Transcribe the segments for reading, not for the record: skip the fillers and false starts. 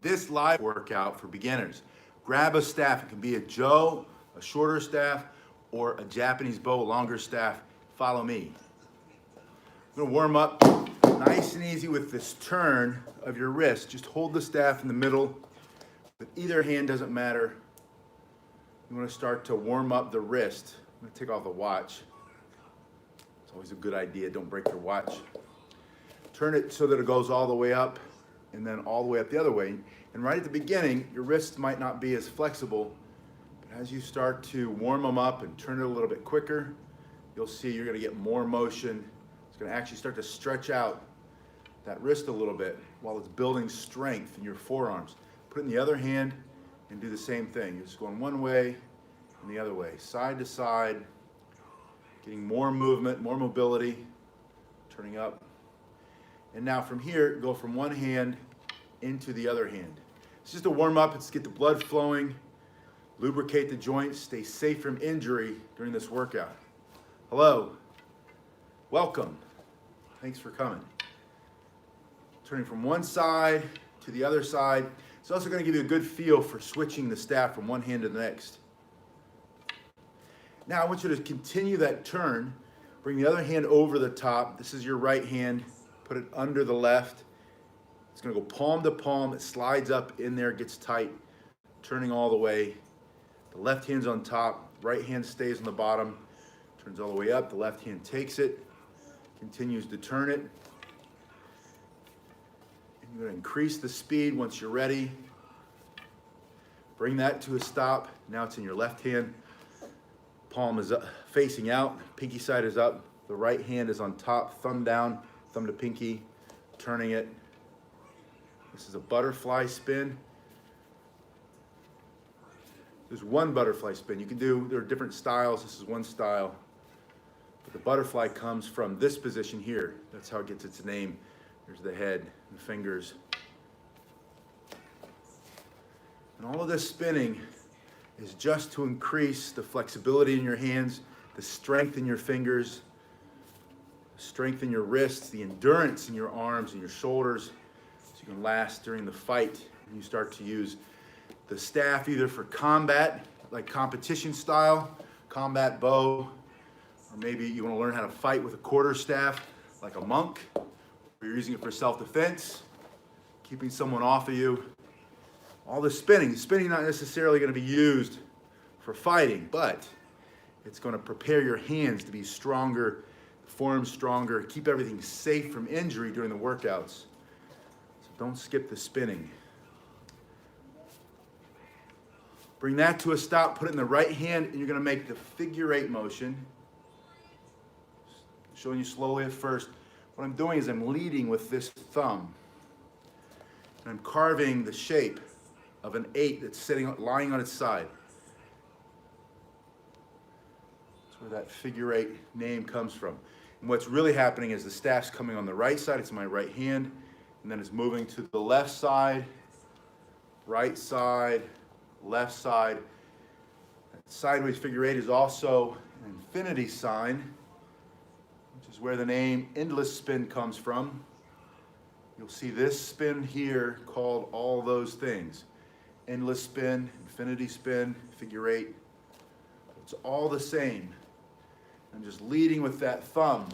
this live workout for beginners. Grab a staff. It can be a Joe, a shorter staff, or a Japanese bow, a longer staff. Follow me. I'm gonna warm up nice and easy with this turn of your wrist. Just hold the staff in the middle. With either hand, doesn't matter. You wanna start to warm up the wrist. I'm gonna take off the watch. It's always a good idea, don't break your watch. Turn it so that it goes all the way up and then all the way up the other way. And right at the beginning, your wrists might not be as flexible, but as you start to warm them up and turn it a little bit quicker, you'll see you're gonna get more motion. It's gonna actually start to stretch out that wrist a little bit while it's building strength in your forearms. Put it in the other hand and do the same thing. You're just going one way and the other way, side to side, getting more movement, more mobility, turning up. And now from here, go from one hand into the other hand. It's just a warm up, it's to get the blood flowing, lubricate the joints, stay safe from injury during this workout. Hello, welcome, thanks for coming. Turning from one side to the other side. It's also gonna give you a good feel for switching the staff from one hand to the next. Now I want you to continue that turn. Bring the other hand over the top. This is your right hand. Put it under the left. It's gonna go palm to palm. It slides up in there, gets tight, turning all the way. The left hand's on top. Right hand stays on the bottom. Turns all the way up. The left hand takes it, continues to turn it. And you're gonna increase the speed once you're ready. Bring that to a stop. Now it's in your left hand. Palm is up, facing out, pinky side is up. The right hand is on top, thumb down, thumb to pinky, turning it. This is a butterfly spin. There's one butterfly spin. You can do, there are different styles. This is one style. But the butterfly comes from this position here. That's how it gets its name. There's the head, the fingers. And all of this spinning is just to increase the flexibility in your hands, the strength in your fingers, strength in your wrists, the endurance in your arms and your shoulders, so you can last during the fight. And you start to use the staff either for combat, like competition style, combat bow, or maybe you want to learn how to fight with a quarter staff, like a monk, or you're using it for self-defense, keeping someone off of you. All the spinning not necessarily going to be used for fighting, but it's going to prepare your hands to be stronger, the forearms stronger, keep everything safe from injury during the workouts. So don't skip the spinning. Bring that to a stop, put it in the right hand, and you're going to make the figure eight motion. Showing you slowly at first. What I'm doing is I'm leading with this thumb, and I'm carving the shape of an 8 that's lying on its side. That's where that figure 8 name comes from. And what's really happening is the staff's coming on the right side, it's in my right hand, and then it's moving to the left side, right side, left side. That sideways figure 8 is also an infinity sign, which is where the name endless spin comes from. You'll see this spin here called all those things. Endless spin, infinity spin, figure 8. It's all the same. I'm just leading with that thumb.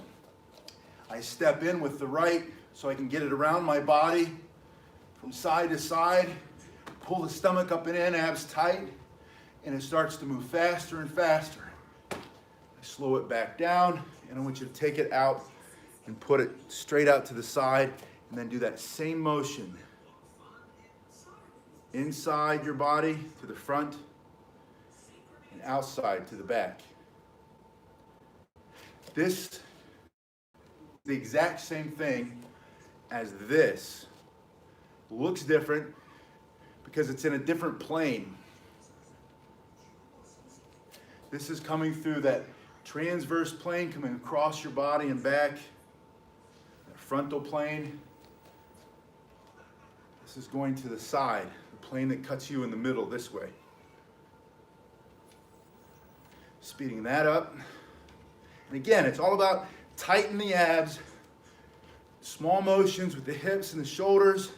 I step in with the right so I can get it around my body from side to side. Pull the stomach up and in, abs tight, and it starts to move faster and faster. I slow it back down, and I want you to take it out and put it straight out to the side, and then do that same motion. Inside your body to the front and outside to the back. This is the exact same thing as this. Looks different because it's in a different plane. This is coming through that transverse plane coming across your body and back, that frontal plane. This is going to the side, the plane that cuts you in the middle this way. Speeding that up. And again, it's all about tighten the abs, small motions with the hips and the shoulders,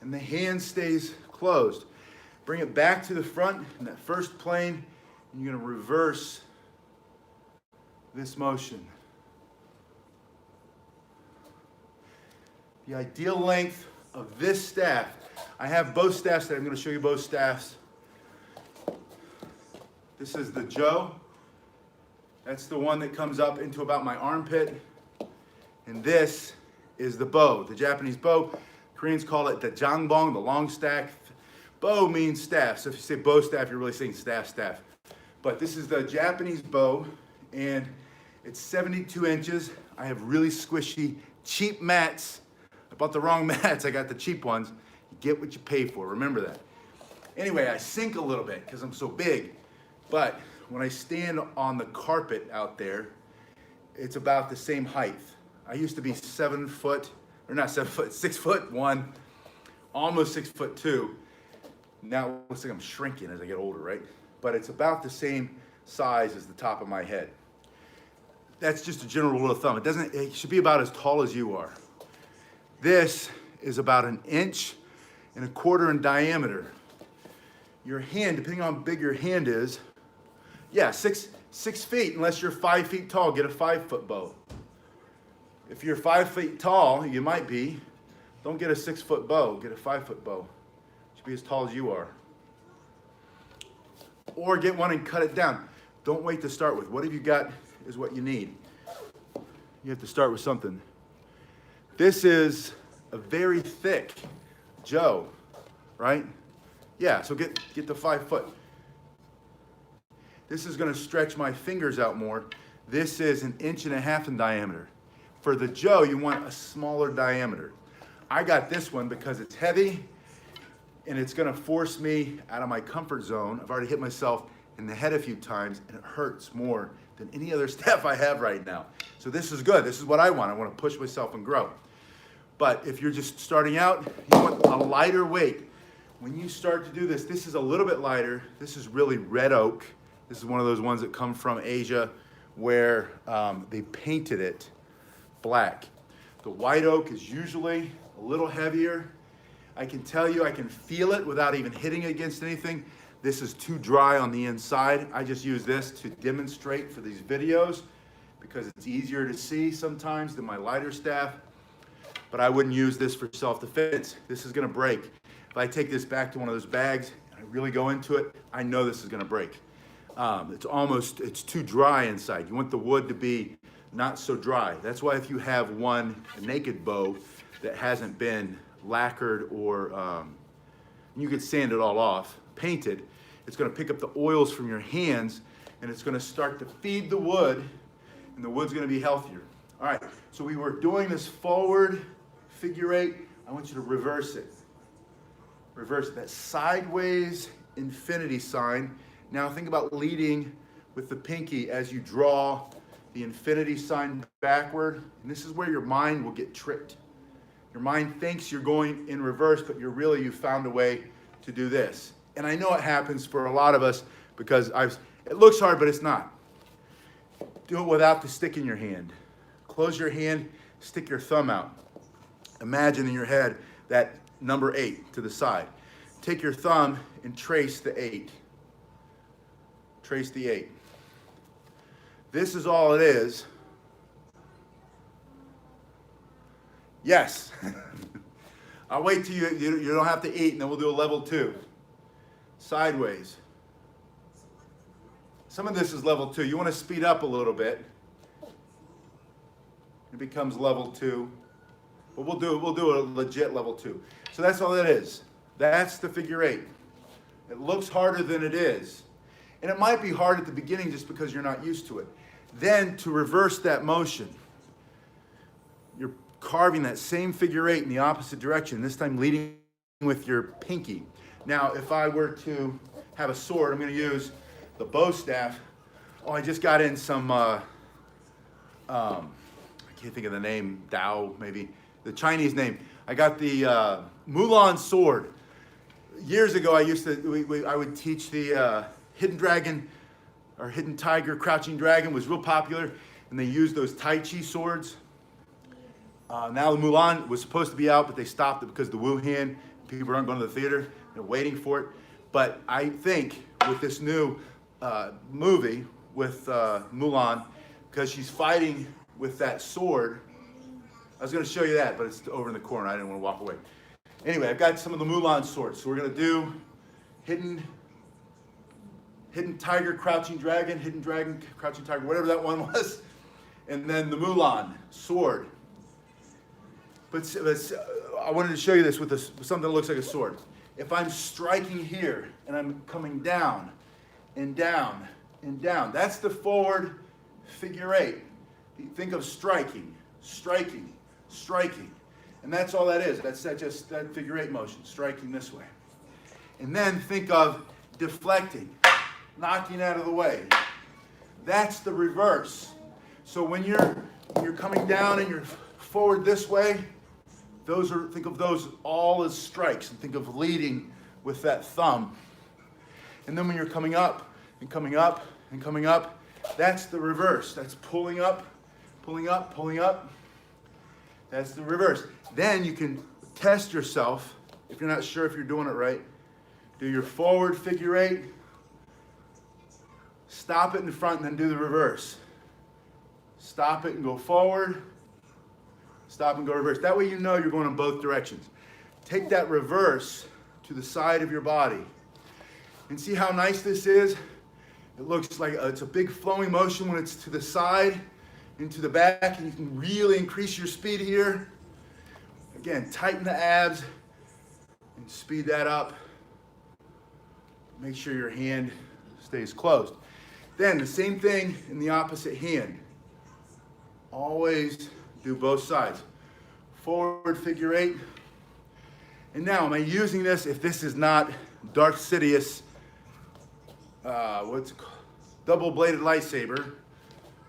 and the hand stays closed. Bring it back to the front in that first plane, and you're going to reverse this motion. The ideal length of this staff, I have both staffs that I'm going to show you both staffs. This is the Joe. That's the one that comes up into about my armpit. And this is the Bo, the Japanese Bo. Koreans call it the Jangbong, the long stack. Bo means staff. So if you say Bo staff, you're really saying staff. But this is the Japanese Bo, and it's 72 inches. I have really squishy, cheap mats. I bought the wrong mats. I got the cheap ones. You get what you pay for. Remember that. Anyway, I sink a little bit because I'm so big. But when I stand on the carpet out there, it's about the same height. I used to be 7 foot, or not 7 foot, 6'1", almost 6'2". Now it looks like I'm shrinking as I get older, right? But it's about the same size as the top of my head. That's just a general rule of thumb. It should be about as tall as you are. This is about 1.25 inches in diameter. Your hand, depending on how big your hand is, yeah, 6 feet, unless you're 5 feet tall, get a 5-foot bow. If you're 5 feet tall, you might be, don't get a 6-foot bow, get a 5-foot bow. It should be as tall as you are. Or get one and cut it down. Don't wait to start with. What have you got is what you need. You have to start with something. This is a very thick Joe, right? Yeah, so get the 5 foot. This is going to stretch my fingers out more. This is 1.5 inches in diameter. For the Joe, you want a smaller diameter. I got this one because it's heavy and it's going to force me out of my comfort zone. I've already hit myself in the head a few times and it hurts more than any other staff I have right now. So this is good. This is what I want. I want to push myself and grow. But if you're just starting out, you want a lighter weight. When you start to do this, this is a little bit lighter. This is really red oak. This is one of those ones that come from Asia where they painted it black. The white oak is usually a little heavier. I can tell you, I can feel it without even hitting it against anything. This is too dry on the inside. I just use this to demonstrate for these videos because it's easier to see sometimes than my lighter staff. But I wouldn't use this for self-defense. This is gonna break. If I take this back to one of those bags and I really go into it, I know this is gonna break. It's too dry inside. You want the wood to be not so dry. That's why if you have a naked bow that hasn't been lacquered or you could sand it all off, painted, it's gonna pick up the oils from your hands and it's gonna start to feed the wood and the wood's gonna be healthier. All right, so we were doing this forward figure 8. I want you to reverse it. Reverse that sideways infinity sign. Now think about leading with the pinky as you draw the infinity sign backward. And this is where your mind will get tricked. Your mind thinks you're going in reverse, but you found a way to do this. And I know it happens for a lot of us because it looks hard, but it's not. Do it without the stick in your hand. Close your hand, stick your thumb out. Imagine in your head that number 8 to the side. Take your thumb and trace the 8. Trace the 8. This is all it is. Yes. I'll wait till you don't have to eat and then we'll do a level 2. Sideways. Some of this is level 2. You want to speed up a little bit. It becomes level 2. But we'll do a legit level 2. So that's all it is. That's the figure 8. It looks harder than it is. And it might be hard at the beginning just because you're not used to it. Then to reverse that motion, you're carving that same figure 8 in the opposite direction, this time leading with your pinky. Now, if I were to have a sword, I'm going to use the bow staff. Oh, I just got in some, I can't think of the name, Dao maybe, the Chinese name. I got the Mulan sword. Years ago, I would teach the Hidden Dragon, or Hidden Tiger, Crouching Dragon was real popular, and they used those Tai Chi swords. Now the Mulan was supposed to be out, but they stopped it because the Wuhan People aren't going to the theater, they're waiting for it. But I think with this new movie with Mulan, because she's fighting with that sword, I was going to show you that, but it's over in the corner. I didn't want to walk away. Anyway, I've got some of the Mulan swords. So we're going to do hidden tiger, crouching dragon, hidden dragon, crouching tiger, whatever that one was. And then the Mulan sword. But I wanted to show you this with something that looks like a sword. If I'm striking here and I'm coming down and down and down, that's the forward figure eight. Think of striking, striking, striking. And that's all that is. That's just that figure eight motion, striking this way. And then think of deflecting, knocking out of the way. That's the reverse. So when you're coming down and you're forward this way, think of those all as strikes, and think of leading with that thumb. And then when you're coming up and coming up and coming up, that's the reverse. That's pulling up, pulling up, pulling up. That's the reverse. Then you can test yourself if you're not sure if you're doing it right. Do your forward figure eight, stop it in front, and then do the reverse. Stop it and go forward. Stop and go reverse. That way you know you're going in both directions. Take that reverse to the side of your body. And see how nice this is? It looks like it's a big flowing motion when it's to the side, into the back, and you can really increase your speed here. Again, tighten the abs and speed that up. Make sure your hand stays closed. Then the same thing in the opposite hand. Always do both sides. Forward figure eight. And now, am I using this if this is not Darth Sidious, what's it called? Double-bladed lightsaber,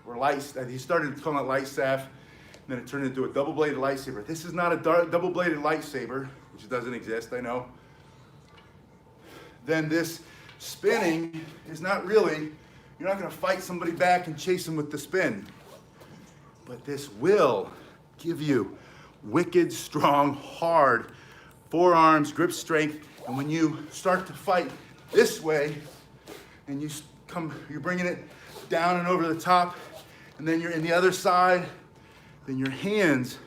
or he started calling it light staff, and then it turned into a double-bladed lightsaber. This is not a double-bladed lightsaber, which doesn't exist, I know. Then this spinning is not really, you're not going to fight somebody back and chase them with the spin. But this will give you wicked, strong, hard forearms, grip strength. And when you start to fight this way, and you're bringing it down and over the top, and then you're in the other side, then your hands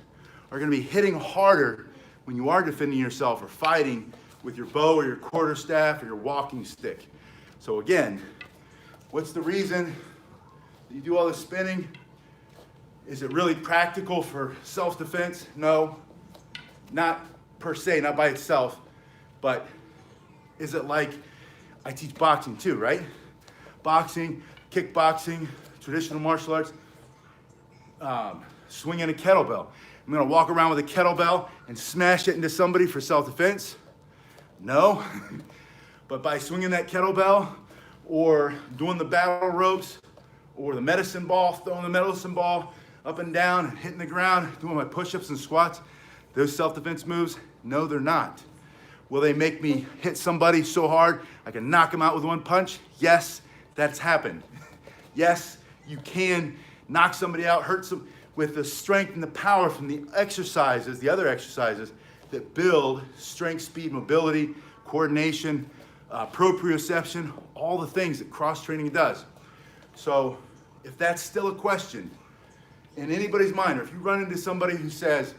are going to be hitting harder when you are defending yourself or fighting with your bow or your quarterstaff or your walking stick. So again, what's the reason that you do all this spinning? Is it really practical for self-defense? No, not per se, not by itself, but is it like, I teach boxing too, right? Boxing, kickboxing, traditional martial arts, swinging a kettlebell. I'm gonna walk around with a kettlebell and smash it into somebody for self-defense? No, but by swinging that kettlebell or doing the battle ropes or the medicine ball, throwing the medicine ball up and down, and hitting the ground, doing my push-ups and squats, those self-defense moves, no, they're not. Will they make me hit somebody so hard I can knock them out with one punch? Yes, that's happened. Yes, you can knock somebody out, hurt some with the strength and the power from the exercises, the other exercises that build strength, speed, mobility, coordination, proprioception, all the things that cross-training does. So if that's still a question in anybody's mind, or if you run into somebody who says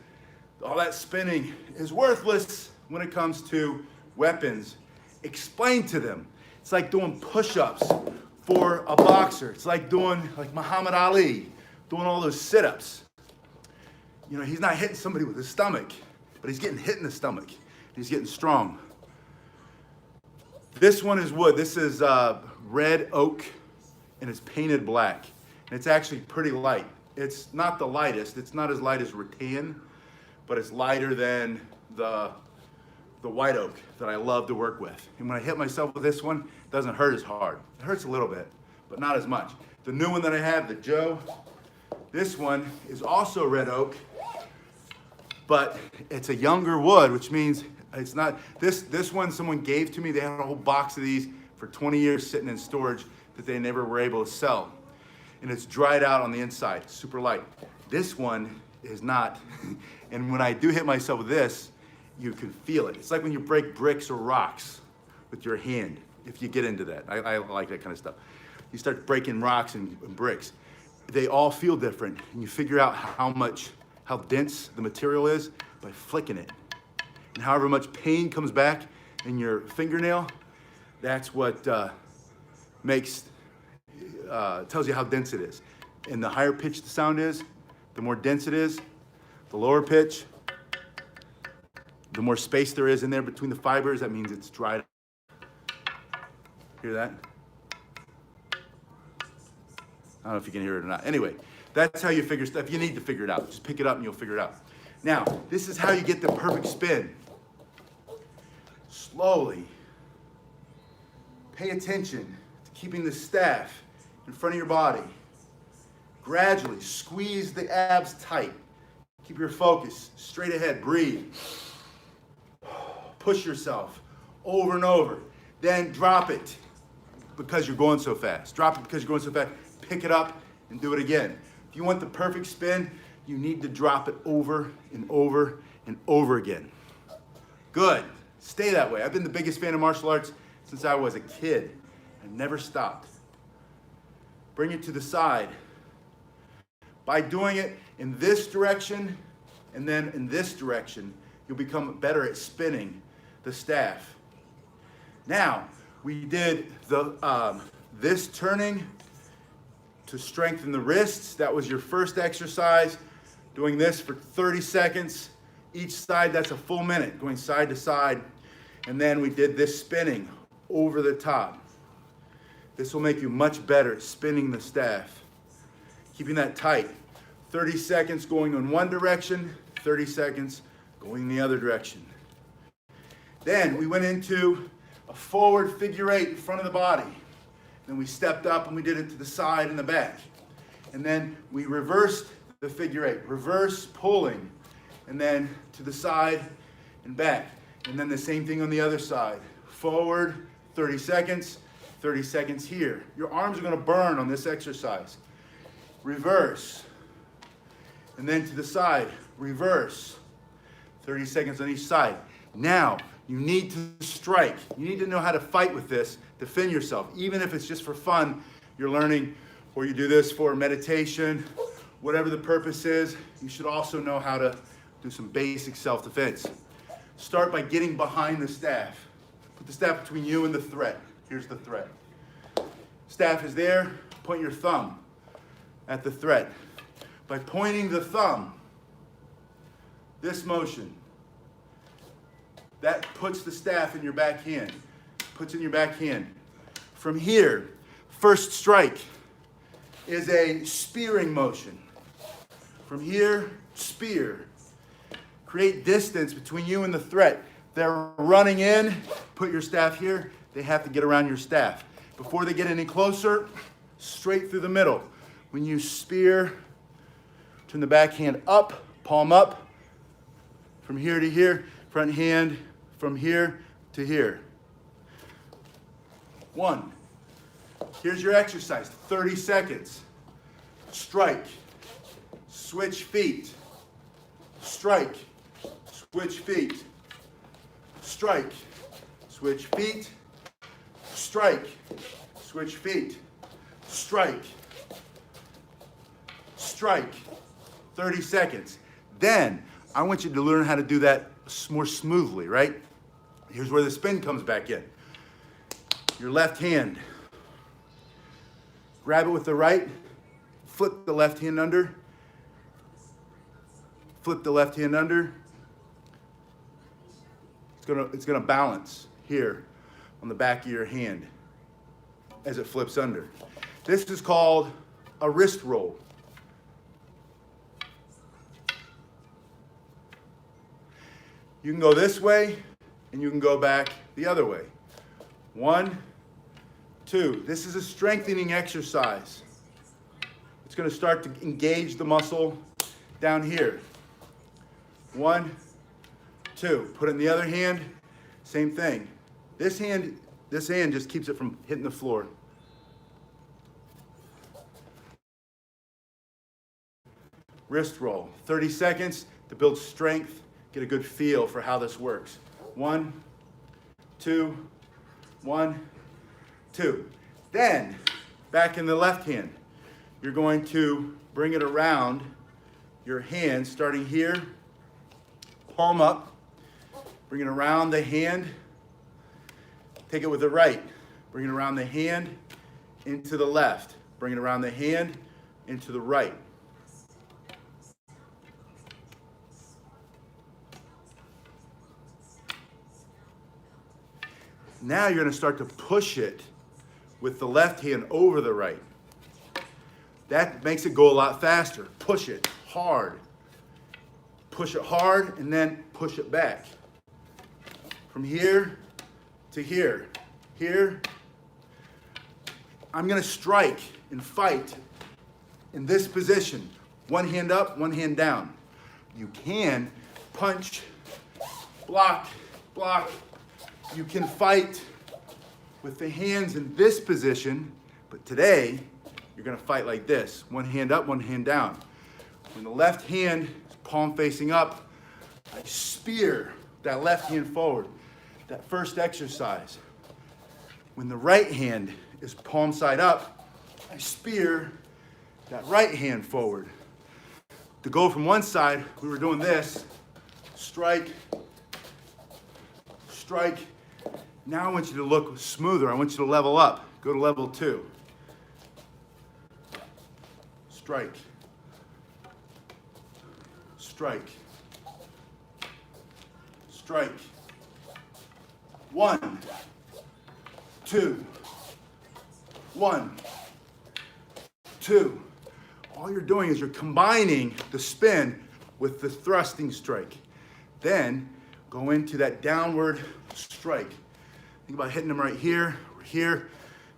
all that spinning is worthless when it comes to weapons, explain to them. It's like doing push-ups for a boxer. It's like doing, like Muhammad Ali, doing all those sit-ups. You know, he's not hitting somebody with his stomach, but he's getting hit in the stomach. He's getting strong. This one is wood. This is red oak, and it's painted black. And it's actually pretty light. It's not the lightest. It's not as light as rattan, but it's lighter than the white oak that I love to work with. And when I hit myself with this one, it doesn't hurt as hard. It hurts a little bit, but not as much. The new one that I have, the Joe, this one is also red oak, but it's a younger wood, which means it's not, this one someone gave to me. They had a whole box of these for 20 years sitting in storage that they never were able to sell. And it's dried out on the inside, super light. This one is not. And when I do hit myself with this, you can feel it. It's like when you break bricks or rocks with your hand, if you get into that. I like that kind of stuff. You start breaking rocks and bricks. They all feel different, and you figure out how dense the material is by flicking it. And however much pain comes back in your fingernail, that's what tells you how dense it is. And the higher pitch the sound is, the more dense it is. The lower pitch, the more space there is in there between the fibers. That means it's dried. Hear that? I don't know if you can hear it or not. Anyway, that's how you figure stuff. You need to figure it out. Just pick it up and you'll figure it out. Now, this is how you get the perfect spin. Slowly, pay attention to keeping the staff in front of your body. Gradually, squeeze the abs tight. Keep your focus straight ahead. Breathe. Push yourself over and over. Then drop it because you're going so fast. Drop it because you're going so fast. Pick it up and do it again. If you want the perfect spin, you need to drop it over and over and over again. Good. Stay that way. I've been the biggest fan of martial arts since I was a kid. I never stopped. Bring it to the side. By doing it in this direction and then in this direction, you'll become better at spinning the staff. Now, we did this turning to strengthen the wrists. That was your first exercise. Doing this for 30 seconds. Each side, that's a full minute, going side to side. And then we did this spinning over the top. This will make you much better at spinning the staff. Keeping that tight. 30 seconds going in one direction, 30 seconds going in the other direction. Then we went into a forward figure eight in front of the body. Then we stepped up and we did it to the side and the back. And then we reversed the figure eight, reverse pulling, and then to the side and back. And then the same thing on the other side. Forward, 30 seconds here. Your arms are going to burn on this exercise. Reverse. And then to the side, reverse. 30 seconds on each side. Now, you need to strike. You need to know how to fight with this, defend yourself. Even if it's just for fun, you're learning, or you do this for meditation, whatever the purpose is, you should also know how to do some basic self-defense. Start by getting behind the staff. Put the staff between you and the threat. Here's the threat. Staff is there, point your thumb at the threat. By pointing the thumb, this motion, that puts the staff in your back hand. Puts in your back hand. From here, first strike is a spearing motion. From here, spear. Create distance between you and the threat. They're running in, put your staff here, they have to get around your staff. Before they get any closer, straight through the middle. When you spear, turn the back hand up, palm up, from here to here, front hand from here to here. 1. Here's your exercise, 30 seconds. Strike, switch feet, strike, switch feet, strike, switch feet, strike, switch feet, strike, strike, 30 seconds. Then, I want you to learn how to do that more smoothly, right? Here's where the spin comes back in. Your left hand. Grab it with the right, flip the left hand under, flip the left hand under. It's gonna balance here on the back of your hand as it flips under. This is called a wrist roll. You can go this way and you can go back the other way. 1, 2. This is a strengthening exercise. It's going to start to engage the muscle down here. 1, 2. Put it in the other hand. Same thing. This hand just keeps it from hitting the floor. Wrist roll. 30 seconds to build strength get a good feel for how this works. 1, 2, 1, 2. Then, back in the left hand, you're going to bring it around your hand, starting here, palm up, bring it around the hand, take it with the right, bring it around the hand into the left, bring it around the hand into the right. Now you're going to start to push it with the left hand over the right. That makes it go a lot faster. Push it hard. Push it hard and then push it back. From here to here. Here. I'm going to strike and fight in this position. One hand up, one hand down. You can punch, block, block. You can fight with the hands in this position, but today you're going to fight like this. One hand up, one hand down. When the left hand is palm facing up, I spear that left hand forward. That first exercise. When the right hand is palm side up, I spear that right hand forward. To go from one side, we were doing this. Strike, strike. Now I want you to look smoother. I want you to level up. Go to level 2. Strike. Strike. Strike. 1, 2. 1, 2. All you're doing is you're combining the spin with the thrusting strike. Then go into that downward strike. Think about hitting them right here or here.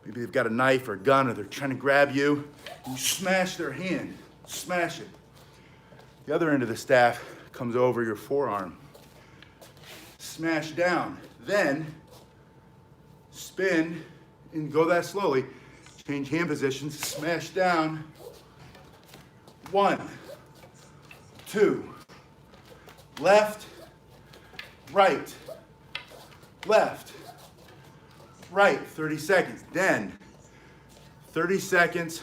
Maybe they've got a knife or a gun or they're trying to grab you. You smash their hand, smash it. The other end of the staff comes over your forearm. Smash down. Then spin and go that slowly. Change hand positions, smash down. 1, 2. Left, right, left, right. 30 seconds. Then 30 seconds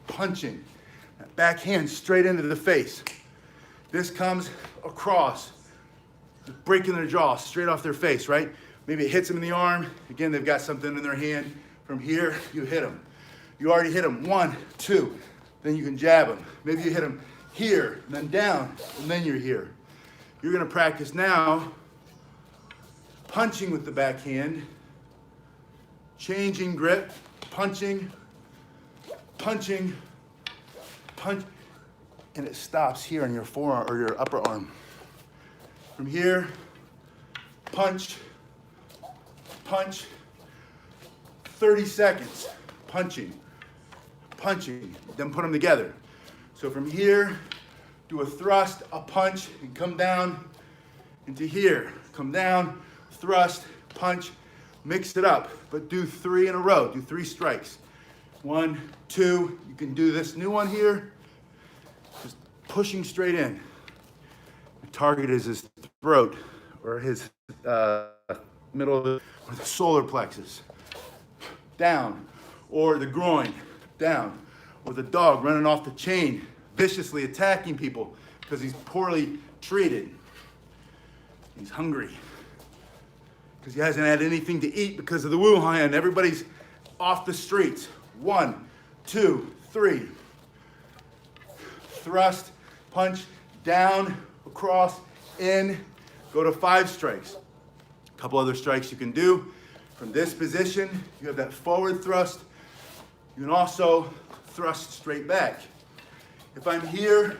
punching. That back hand straight into the face. This comes across, breaking their jaw straight off their face, right? Maybe it hits them in the arm. Again, they've got something in their hand. From here, you hit them. You already hit them. 1, 2. Then you can jab them. Maybe you hit them here, and then down, and then you're here. You're going to practice now punching with the backhand, changing grip, punching, punching, punch, and it stops here on your forearm or your upper arm. From here, punch, punch, 30 seconds, punching, punching, then put them together. So from here, do a thrust, a punch, and come down into here. Come down, thrust, punch, mix it up, but do 3 in a row. Do 3 strikes. 1, 2, you can do this new one here. Just pushing straight in. The target is his throat or his middle or the solar plexus. Down, or the groin, down, or the dog running off the chain, viciously attacking people because he's poorly treated. He's hungry because he hasn't had anything to eat because of the Wuhan. Everybody's off the streets. 1, 2, 3. Thrust, punch, down, across, in. Go to 5 strikes. A couple other strikes you can do. From this position, you have that forward thrust. You can also thrust straight back. If I'm here,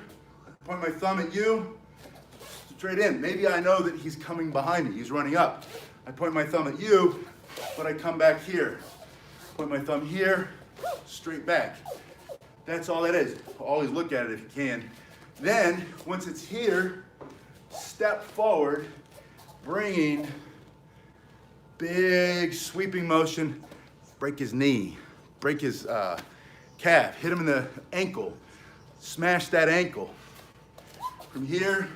I point my thumb at you, straight in. Maybe I know that he's coming behind me, he's running up. I point my thumb at you, but I come back here. Point my thumb here, straight back. That's all that is. Always look at it if you can. Then, once it's here, step forward, bringing big sweeping motion, break his knee, break his calf, hit him in the ankle, smash that ankle. From here,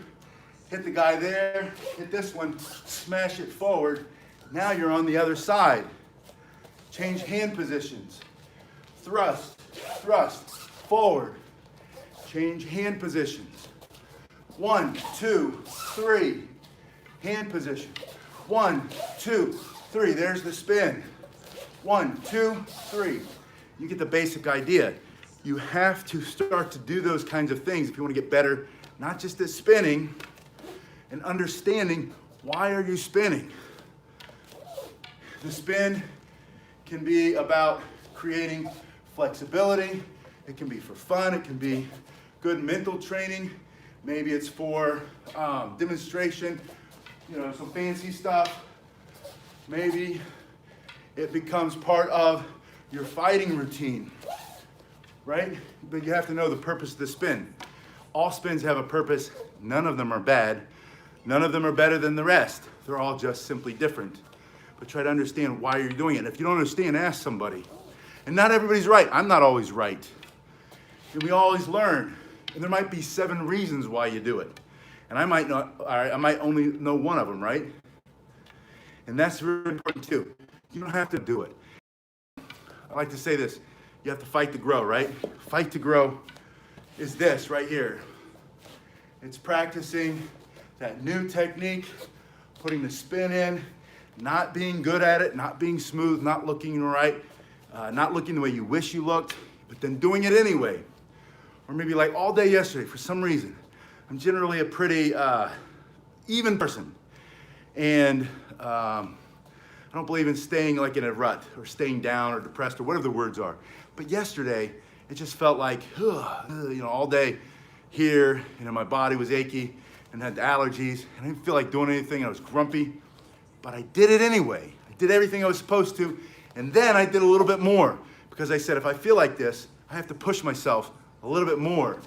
hit the guy there, hit this one, smash it forward. Now you're on the other side. Change hand positions. Thrust, thrust, forward. Change hand positions. 1, 2, 3. Hand position. 1, 2, 3. There's the spin. 1, 2, 3. You get the basic idea. You have to start to do those kinds of things if you want to get better, not just at spinning, and understanding why are you spinning. The spin can be about creating flexibility. It can be for fun. It can be good mental training. Maybe it's for demonstration, some fancy stuff. Maybe it becomes part of your fighting routine, right? But you have to know the purpose of the spin. All spins have a purpose. None of them are bad. None of them are better than the rest. They're all just simply different. But try to understand why you're doing it. If you don't understand, ask somebody. And not everybody's right. I'm not always right. And we always learn. And there might be 7 reasons why you do it. And I might only know one of them, right? And that's really important too. You don't have to do it. I like to say this. You have to fight to grow, right? Fight to grow is this right here. It's practicing that new technique, putting the spin in, not being good at it, not being smooth, not looking right, not looking the way you wish you looked, but then doing it anyway. Or maybe like all day yesterday, for some reason. I'm generally a pretty even person. And I don't believe in staying like in a rut or staying down or depressed or whatever the words are. But yesterday, it just felt like, all day here, my body was achy and had allergies, and I didn't feel like doing anything. I was grumpy, but I did it anyway. I did everything I was supposed to, and then I did a little bit more because I said, if I feel like this, I have to push myself a little bit more.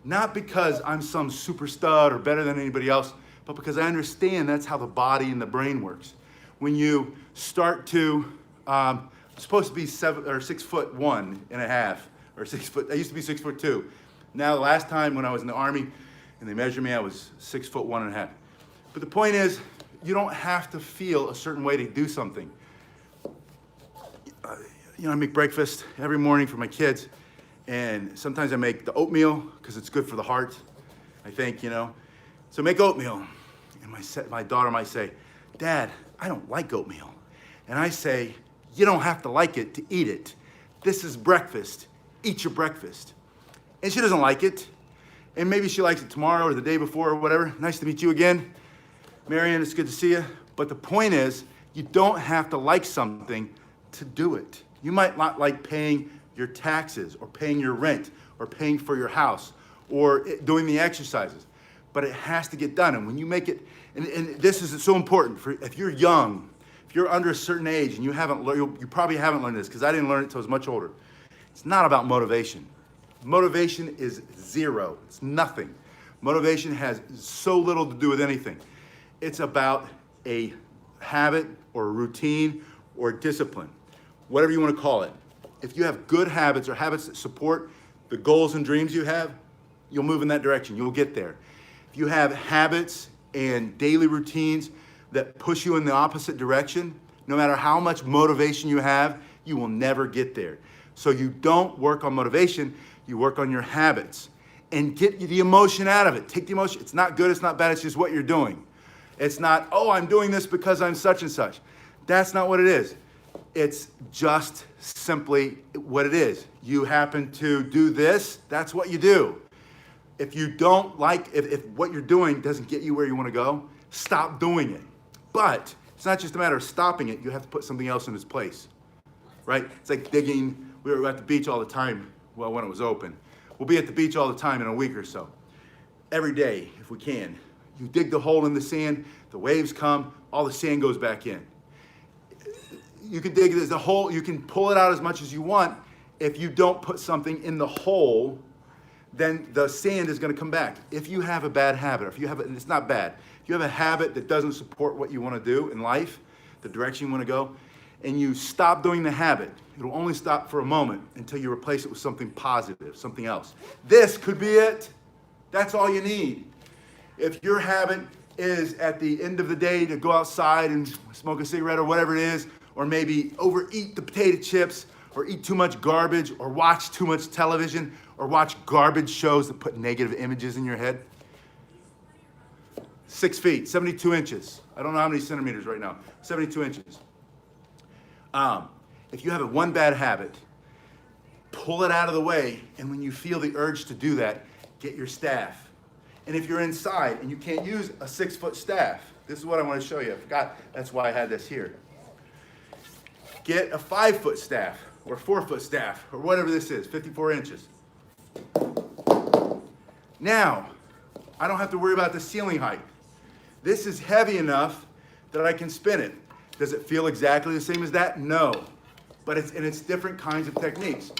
Not because I'm some super stud or better than anybody else, but because I understand that's how the body and the brain works. When you start to, I'm supposed to be 6'1.5" or 6 foot. I used to be 6'2". Now, the last time when I was in the Army and they measured me, I was 6'1.5". But the point is, you don't have to feel a certain way to do something. I make breakfast every morning for my kids, and sometimes I make the oatmeal because it's good for the heart, I think, So make oatmeal, and my daughter might say, "Dad, I don't like oatmeal." And I say, "You don't have to like it to eat it. This is breakfast. Eat your breakfast." And she doesn't like it. And maybe she likes it tomorrow or the day before or whatever. Nice to meet you again. Marion, it's good to see you. But the point is, you don't have to like something to do it. You might not like paying your taxes or paying your rent or paying for your house or doing the exercises. But it has to get done. And when you make it, and this is so important, for if you're young, if you're under a certain age and you haven't learned, you probably haven't learned this because I didn't learn it until I was much older. It's not about motivation. Motivation is zero. It's nothing. Motivation has so little to do with anything. It's about a habit or a routine or discipline, whatever you want to call it. If you have good habits or habits that support the goals and dreams you have, you'll move in that direction. You'll get there. If you have habits and daily routines that push you in the opposite direction, no matter how much motivation you have, you will never get there. So you don't work on motivation, you work on your habits and get the emotion out of it. Take the emotion. It's not good, it's not bad, it's just what you're doing. It's not, I'm doing this because I'm such and such. That's not what it is. It's just simply what it is. You happen to do this, that's what you do. If you don't like, if what you're doing doesn't get you where you want to go, stop doing it. But it's not just a matter of stopping it, you have to put something else in its place, right? It's like digging. We were at the beach all the time, well, when it was open. We'll be at the beach all the time in a week or so. Every day, if we can. You dig the hole in the sand, the waves come, all the sand goes back in. You can dig the hole, you can pull it out as much as you want. If you don't put something in the hole, then the sand is going to come back. If you have a bad habit, or if you have, and it's not bad, if you have a habit that doesn't support what you want to do in life, the direction you want to go, and you stop doing the habit, it'll only stop for a moment until you replace it with something positive, something else. This could be it. That's all you need. If your habit is at the end of the day to go outside and smoke a cigarette or whatever it is, or maybe overeat the potato chips, or eat too much garbage, or watch too much television, or watch garbage shows that put negative images in your head. 6 feet, 72 inches. I don't know how many centimeters right now. 72 inches. If you have one bad habit, pull it out of the way, and when you feel the urge to do that, get your staff. And if you're inside and you can't use a 6-foot staff, this is what I want to show you. I forgot, that's why I had this here. Get a 5-foot staff or 4-foot staff or whatever this is, 54 inches. Now, I don't have to worry about the ceiling height. This is heavy enough that I can spin it. Does it feel exactly the same as that? No, but it's different kinds of techniques.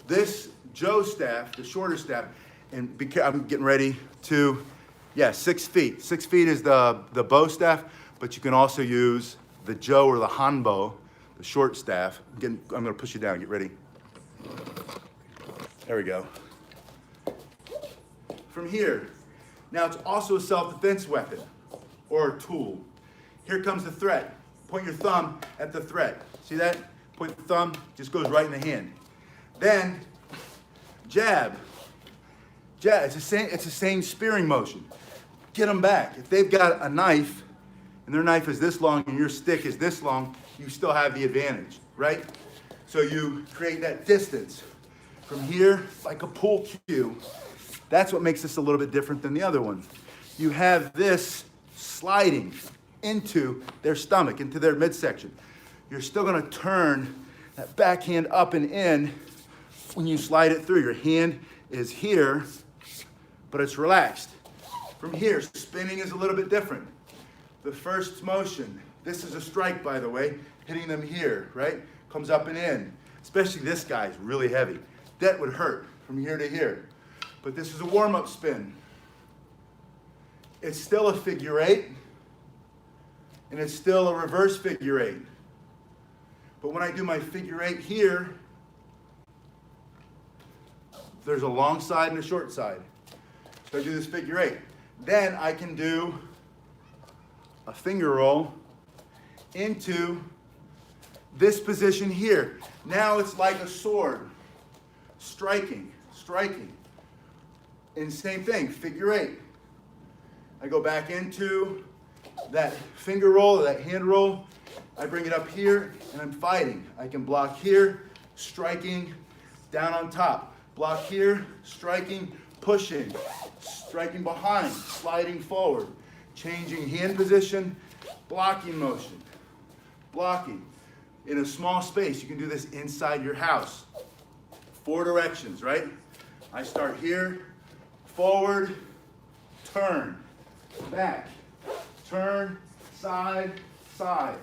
This Joe staff, the shorter staff, and I'm getting ready to, 6 feet. 6 feet is the bow staff, but you can also use the Joe or the Hanbo, the short staff. I'm gonna push you down, get ready. There we go. From here, now it's also a self-defense weapon or a tool. Here comes the threat. Point your thumb at the threat. See that? Point the thumb, just goes right in the hand. Then, jab. Jab, it's the same spearing motion. Get them back. If they've got a knife, and their knife is this long and your stick is this long, you still have the advantage, right? So you create that distance. From here, like a pool cue, that's what makes this a little bit different than the other one. You have this sliding into their stomach, into their midsection. You're still gonna turn that backhand up and in when you slide it through. Your hand is here, but it's relaxed. From here, spinning is a little bit different. The first motion, this is a strike, by the way, hitting them here, right? Comes up and in. Especially this guy's really heavy. That would hurt from here to here. But this is a warm-up spin. It's still a figure eight, and it's still a reverse figure eight. But when I do my figure eight here, there's a long side and a short side. So I do this figure eight. Then I can do a finger roll into this position here. Now it's like a sword. Striking. And same thing, figure eight. I go back into that finger roll, that hand roll. I bring it up here and I'm fighting. I can block here, striking, down on top. Block here, striking, pushing, striking behind, sliding forward, changing hand position, blocking motion, blocking. In a small space, you can do this inside your house. 4 directions, right? I start here, forward, turn, back, turn, side, side,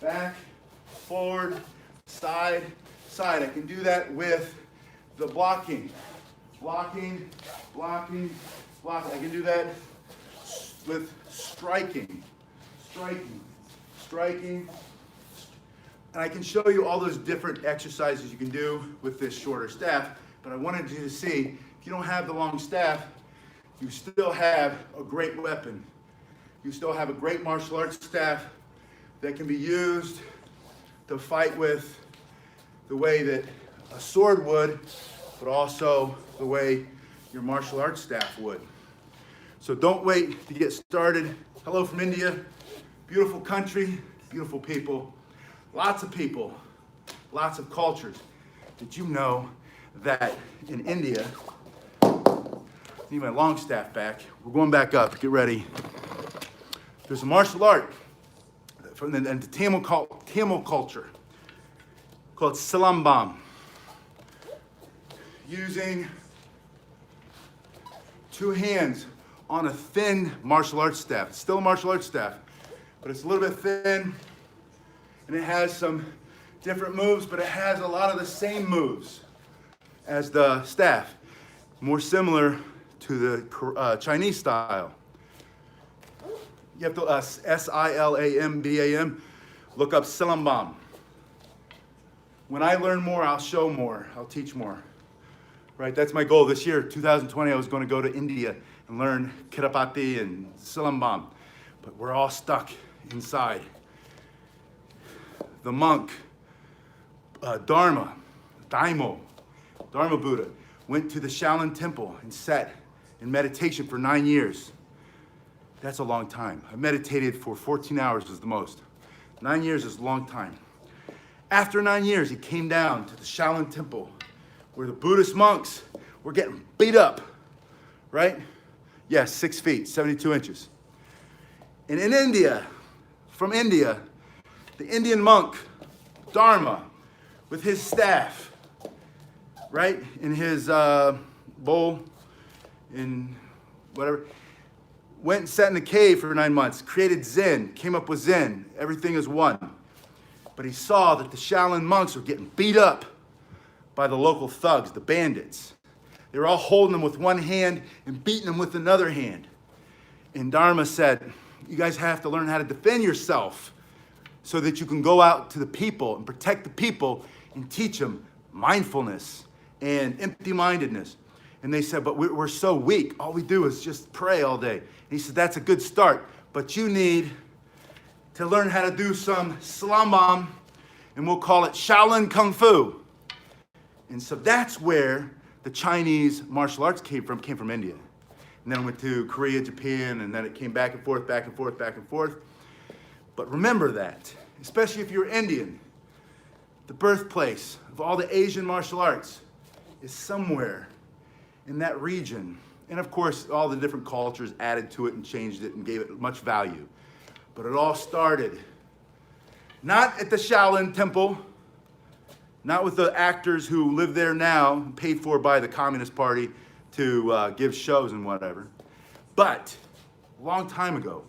back, forward, side, side. I can do that with the blocking. Blocking. I can do that with striking. And I can show you all those different exercises you can do with this shorter staff, but I wanted you to see, if you don't have the long staff, you still have a great weapon. You still have a great martial arts staff that can be used to fight with the way that a sword would, but also the way your martial arts staff would. So don't wait to get started. Hello from India. Beautiful country, beautiful people. Lots of people, lots of cultures. Did you know that in India, I need my long staff back. We're going back up, get ready. There's a martial art from the Tamil culture called Silambam. Using 2 hands on a thin martial arts staff. It's still a martial arts staff, but it's a little bit thin. And it has some different moves, but it has a lot of the same moves as the staff. More similar to the Chinese style. You have to, Silambam, look up Silambam. When I learn more, I'll show more, I'll teach more. Right, that's my goal this year, 2020, I was going to go to India and learn Kirapati and Silambam. But we're all stuck inside. The monk, Dharma Buddha, went to the Shaolin Temple and sat in meditation for 9 years. That's a long time. I meditated for 14 hours is the most. 9 years is a long time. After 9 years, he came down to the Shaolin Temple where the Buddhist monks were getting beat up, right? Yes, 6 feet, 72 inches. And in India, from India, the Indian monk, Dharma, with his staff, right, in his bowl, in whatever, went and sat in a cave for 9 months, created Zen, came up with Zen, everything is one. But he saw that the Shaolin monks were getting beat up by the local thugs, the bandits. They were all holding them with one hand and beating them with another hand. And Dharma said, you guys have to learn how to defend yourself so that you can go out to the people and protect the people and teach them mindfulness and empty-mindedness. And they said, but we're so weak. All we do is just pray all day. And he said, that's a good start, but you need to learn how to do some Silambam, and we'll call it Shaolin Kung Fu. And so that's where the Chinese martial arts came from India. And then it went to Korea, Japan, and then it came back and forth, back and forth, back and forth. But remember that, especially if you're Indian, the birthplace of all the Asian martial arts is somewhere in that region. And of course, all the different cultures added to it and changed it and gave it much value. But it all started not at the Shaolin Temple, not with the actors who live there now, paid for by the Communist Party to give shows and whatever, but a long time ago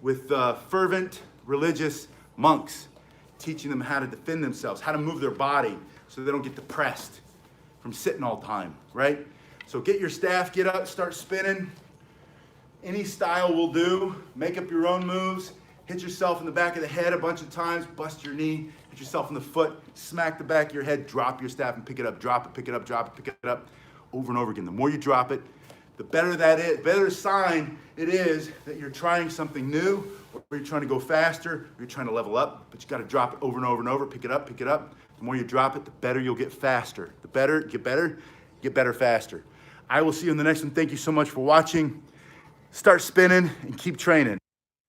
with fervent religious monks teaching them how to defend themselves, how to move their body so they don't get depressed from sitting all the time, right? So get your staff, get up, start spinning. Any style will do. Make up your own moves. Hit yourself in the back of the head a bunch of times, bust your knee, hit yourself in the foot, smack the back of your head, drop your staff and pick it up, drop it, pick it up, drop it, pick it up, over and over again. The more you drop it, the better that is, better sign it is that you're trying something new, or you're trying to go faster, or you're trying to level up, but you gotta drop it over and over and over, pick it up, pick it up. The more you drop it, the better you'll get faster. The better, get better faster. I will see you in the next one. Thank you so much for watching. Start spinning and keep training.